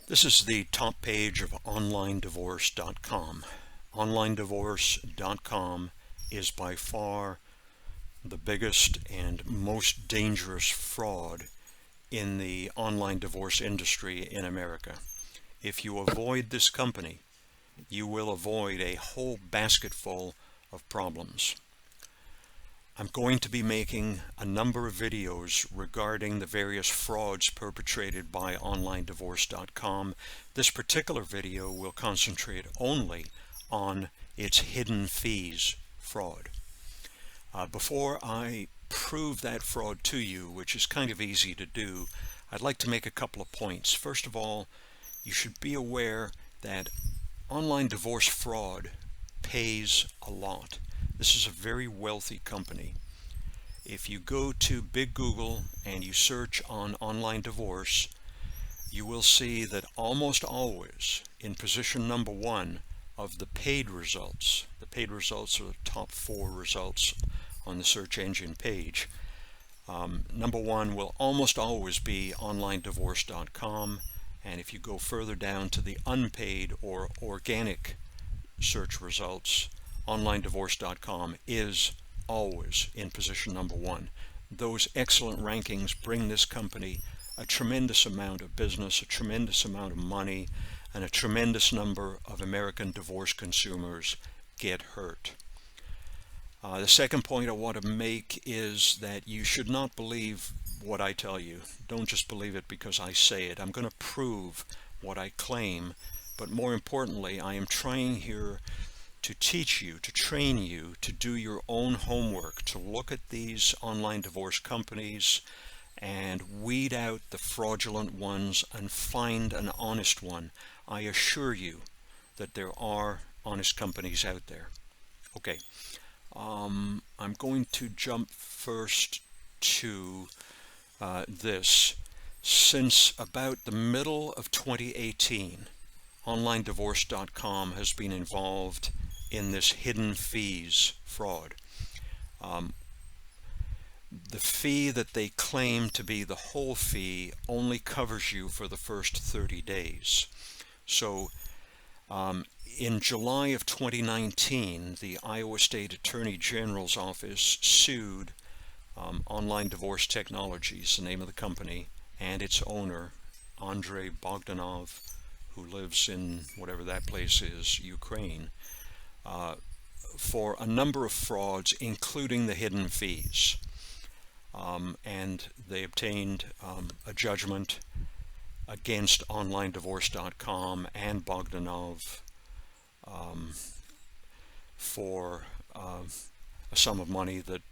This is the top page of OnlineDivorce.com. OnlineDivorce.com is by far the biggest and most dangerous fraud in the online divorce industry in America. If you avoid this company, you will avoid a whole basketful of problems. I'm going to be making a number of videos regarding the various frauds perpetrated by OnlineDivorce.com. This particular video will concentrate only on its hidden fees fraud. Before I prove that fraud to you, which is kind of easy to do, I'd like to make a couple of points. First of all, you should be aware that online divorce fraud pays a lot. This is a very wealthy company. If you go to Big Google and you search on online divorce, you will see that almost always in position number one of the paid results are the top 4 results on the search engine page. Number one will almost always be OnlineDivorce.com, and if you go further down to the unpaid or organic search results, OnlineDivorce.com is always in position number one. Those excellent rankings bring this company a tremendous amount of business, a tremendous amount of money, and a tremendous number of American divorce consumers get hurt. The second point I want to make is that you should not believe what I tell you. Don't just believe it because I say it. I'm going to prove what I claim, but more importantly, I am trying here to teach you, to train you to do your own homework, to look at these online divorce companies and weed out the fraudulent ones and find an honest one. I assure you that there are honest companies out there. Okay, I'm going to jump first to this. Since about the middle of 2018, OnlineDivorce.com has been involved in this hidden fees fraud. The fee that they claim to be the whole fee only covers you for the first 30 days. So in July of 2019, the Iowa State Attorney General's office sued Online Divorce Technologies, the name of the company, and its owner, Andrei Bogdanov, who lives in whatever that place is, Ukraine, for a number of frauds, including the hidden fees. And they obtained a judgment against OnlineDivorce.com and Bogdanov for a sum of money that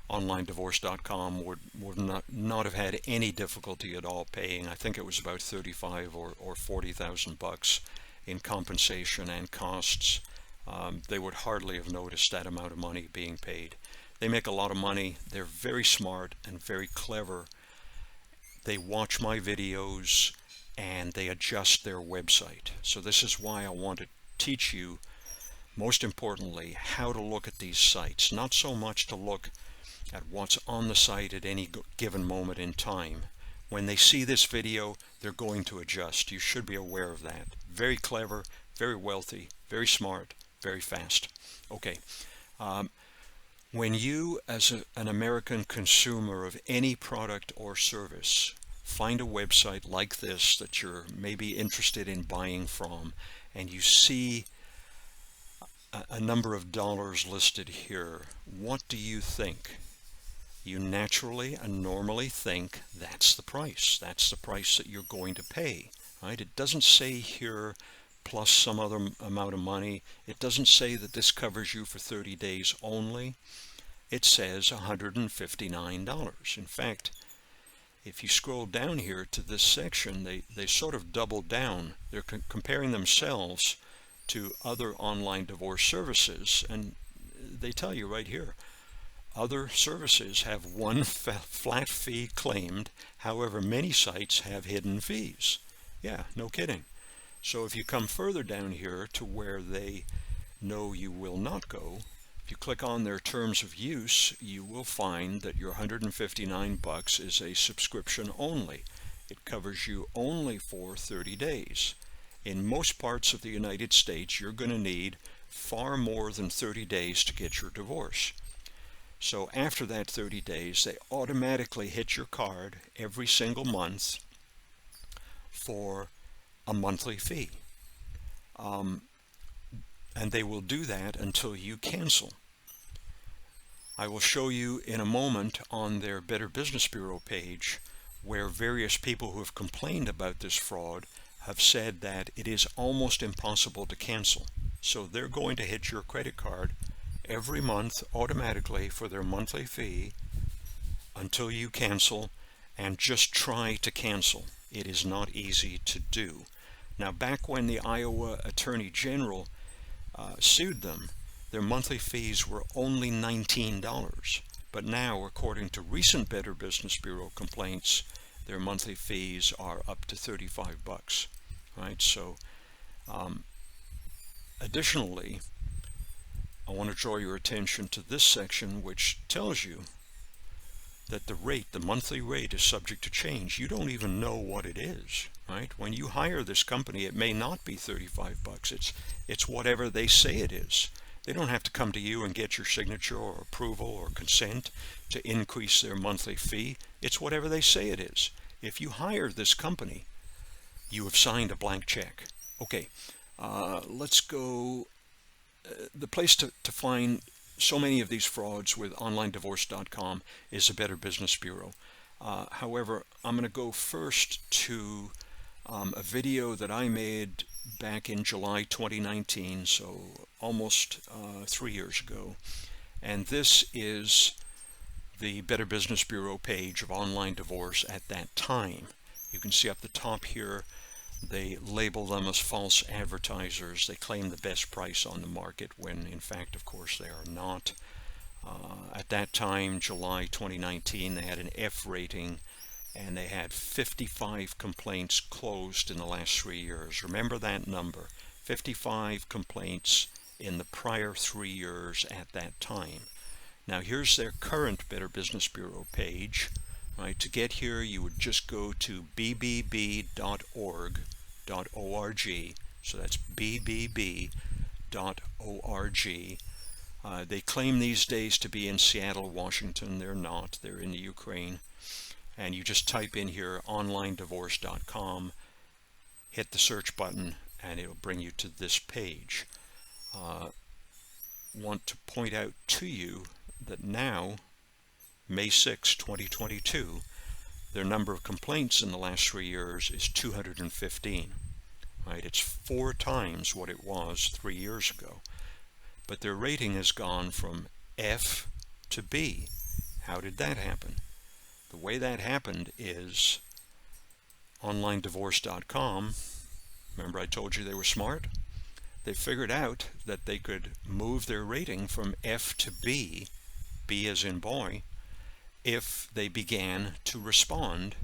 OnlineDivorce.com would not have had any difficulty at all paying. I think it was about $35,000 or $40,000 in compensation and costs. They would hardly have noticed that amount of money being paid. They make a lot of money. They're very smart and very clever. They watch my videos and they adjust their website. So this is why I want to teach you, most importantly, how to look at these sites. Not so much to look at what's on the site at any given moment in time. When they see this video, they're going to adjust. You should be aware of that. Very clever, very wealthy, very smart, very fast. Okay. When you, as an American consumer of any product or service, find a website like this that you're maybe interested in buying from, and you see a number of dollars listed here, what do you think? You naturally and normally think that's the price. That's the price that you're going to pay, right? It doesn't say here plus some other amount of money. It doesn't say that this covers you for 30 days only. It says $159. In fact, if you scroll down here to this section, they sort of double down. They're comparing themselves to other online divorce services, and they tell you right here, other services have one flat fee claimed. However, many sites have hidden fees. Yeah, no kidding. So if you come further down here to where they know you will not go, if you click on their terms of use, you will find that your $159 is a subscription only. It covers you only for 30 days. In most parts of the United States, you're going to need far more than 30 days to get your divorce. So after that 30 days, they automatically hit your card every single month for a monthly fee. And they will do that until you cancel. I will show you in a moment on their Better Business Bureau page where various people who have complained about this fraud have said that it is almost impossible to cancel. So they're going to hit your credit card every month automatically for their monthly fee until you cancel, and just try to cancel. It is not easy to do. Now, back when the Iowa Attorney General sued them, their monthly fees were only $19. But now, according to recent Better Business Bureau complaints, their monthly fees are up to $35. Right? So, additionally, I want to draw your attention to this section, which tells you that the monthly rate is subject to change. You don't even know what it is, right? When you hire this company, it may not be $35. It's whatever they say it is. They don't have to come to you and get your signature or approval or consent to increase their monthly fee. It's whatever they say it is. If you hire this company, you have signed a blank check. Okay, let's go. The place to find so many of these frauds with OnlineDivorce.com is the Better Business Bureau. However, I'm going to go first to a video that I made back in July 2019, so almost 3 years ago. And this is the Better Business Bureau page of Online Divorce at that time. You can see up the top here, they label them as false advertisers. They claim the best price on the market when, in fact, of course, they are not. At that time, July 2019, they had an F rating, and they had 55 complaints closed in the last 3 years. Remember that number, 55 complaints in the prior 3 years at that time. Now, here's their current Better Business Bureau page. Right, to get here, you would just go to bbb.org, so that's bbb.org. They claim these days to be in Seattle, Washington. They're not. They're in the Ukraine. And you just type in here OnlineDivorce.com, hit the search button, and it'll bring you to this page. Want to point out to you that now, May 6, 2022, their number of complaints in the last 3 years is 215. Right? It's 4 times what it was 3 years ago. But their rating has gone from F to B. How did that happen? The way that happened is OnlineDivorce.com, remember I told you they were smart? They figured out that they could move their rating from F to B, B as in boy, if they began to respond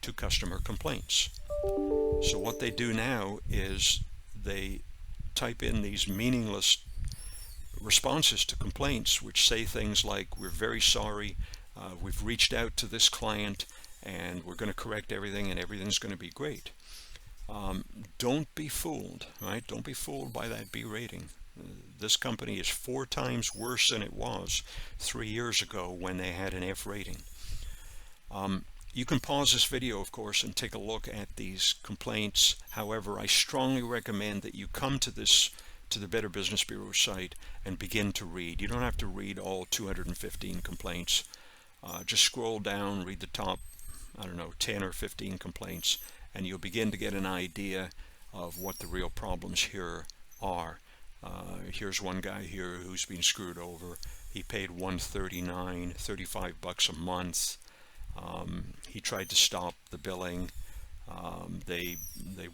to customer complaints. So what they do now is they type in these meaningless responses to complaints which say things like, we're very sorry, we've reached out to this client and we're going to correct everything and everything's going to be great. Don't be fooled, right? Don't be fooled by that B rating. This company is 4 times worse than it was 3 years ago when they had an F rating. You can pause this video, of course, and take a look at these complaints. However, I strongly recommend that you come to the Better Business Bureau site and begin to read. You don't have to read all 215 complaints. Just scroll down, read the top, 10 or 15 complaints, and you'll begin to get an idea of what the real problems here are. Here's one guy here who's been screwed over. He paid $139, $35 a month. He tried to stop the billing. They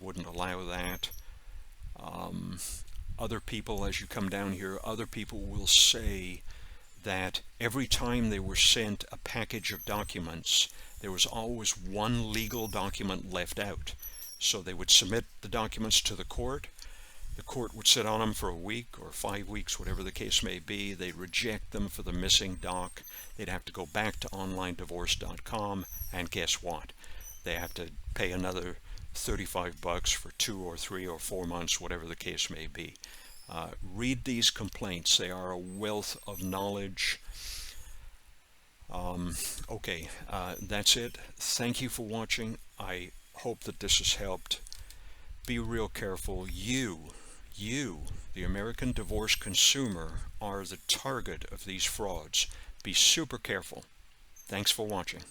wouldn't allow that. Other people, as you come down here, other people will say that every time they were sent a package of documents, there was always one legal document left out. So they would submit the documents to the court. The court would sit on them for a week or 5 weeks, whatever the case may be. They'd reject them for the missing doc. They'd have to go back to OnlineDivorce.com, and guess what? they have to pay another $35 for 2 or 3 or 4 months, whatever the case may be. Read these complaints. They are a wealth of knowledge. Okay, that's it. Thank you for watching. I hope that this has helped. Be real careful. You, the American divorce consumer, are the target of these frauds. Be super careful. Thanks for watching.